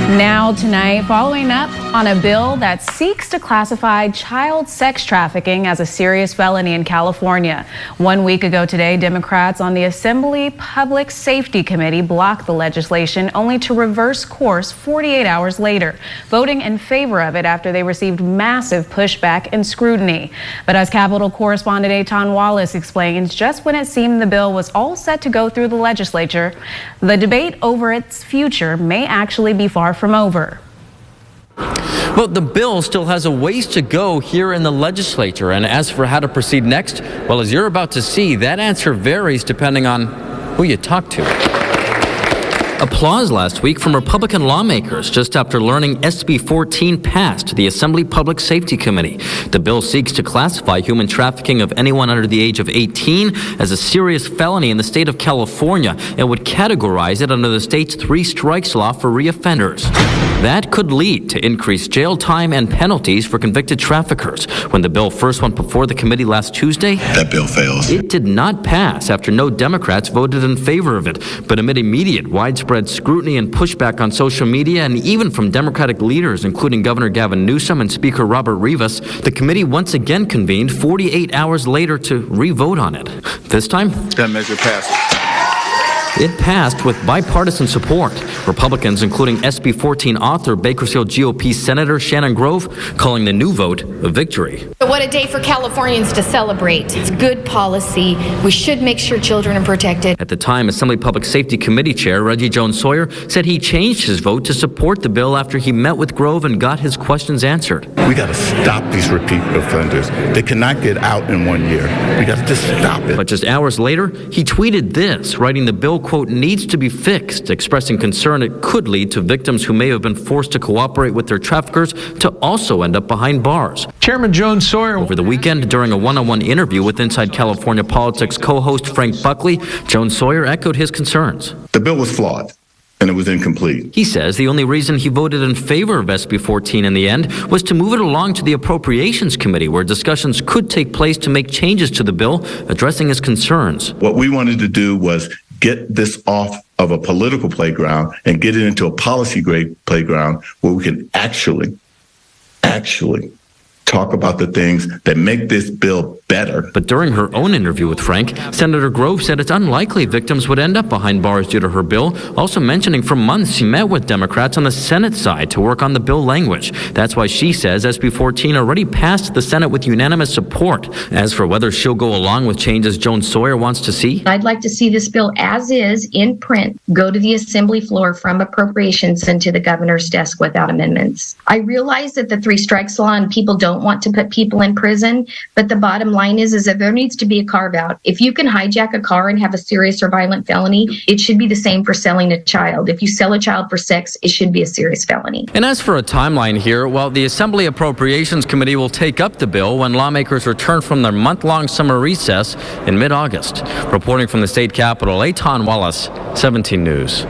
Now tonight, following up on a bill that seeks to classify child sex trafficking as a serious felony in California. 1 week ago today, Democrats on the Assembly Public Safety Committee blocked the legislation only to reverse course 48 hours later, voting in favor of it after they received massive pushback and scrutiny. But as Capitol correspondent Eitan Wallace explains, just when it seemed the bill was all set to go through the legislature, the debate over its future may actually be far from over. Well, the bill still has a ways to go here in the legislature. And as for how to proceed next, well, as you're about to see, that answer varies depending on who you talk to. Applause last week from Republican lawmakers just after learning SB 14 passed the Assembly Public Safety Committee. The bill seeks to classify human trafficking of anyone under the age of 18 as a serious felony in the state of California and would categorize it under the state's 3 strikes law for reoffenders. That could lead to increased jail time and penalties for convicted traffickers. When the bill first went before the committee last Tuesday, that bill fails. It did not pass after no Democrats voted in favor of it. But amid immediate widespread scrutiny and pushback on social media and even from Democratic leaders, including Governor Gavin Newsom and Speaker Robert Rivas, the committee once again convened 48 hours later to re-vote on it. This time, that measure passed. It passed with bipartisan support. Republicans, including SB 14 author Bakersfield GOP Senator Shannon Grove, calling the new vote a victory. What a day for Californians to celebrate. It's good policy. We should make sure children are protected. At the time, Assembly Public Safety Committee Chair Reggie Jones-Sawyer said he changed his vote to support the bill after he met with Grove and got his questions answered. We got to stop these repeat offenders. They cannot get out in 1 year. We got to just stop it. But just hours later, he tweeted this, writing the bill, quote, needs to be fixed, expressing concern it could lead to victims who may have been forced to cooperate with their traffickers to also end up behind bars. Chairman Jones-Sawyer. Over the weekend, during a one-on-one interview with Inside California Politics co-host Frank Buckley, Jones-Sawyer echoed his concerns. The bill was flawed, and it was incomplete. He says the only reason he voted in favor of SB 14 in the end was to move it along to the Appropriations Committee, where discussions could take place to make changes to the bill, addressing his concerns. What we wanted to do was get this off of a political playground and get it into a policy grade playground where we can actually talk about the things that make this bill better. But during her own interview with Frank, Senator Grove said it's unlikely victims would end up behind bars due to her bill, also mentioning for months she met with Democrats on the Senate side to work on the bill language. That's why she says SB 14 already passed the Senate with unanimous support. As for whether she'll go along with changes Jones-Sawyer wants to see, I'd like to see this bill as is in print go to the Assembly floor from appropriations and to the governor's desk without amendments. I realize that the 3 strikes law and people don't want to put people in prison, but the bottom line is that there needs to be a carve out. If you can hijack a car and have a serious or violent felony, it should be the same for selling a child. If you sell a child for sex, it should be a serious felony. And as for a timeline here, well, the Assembly Appropriations Committee will take up the bill when lawmakers return from their month-long summer recess in mid-August. Reporting from the state capitol, Eitan Wallace, 17 News.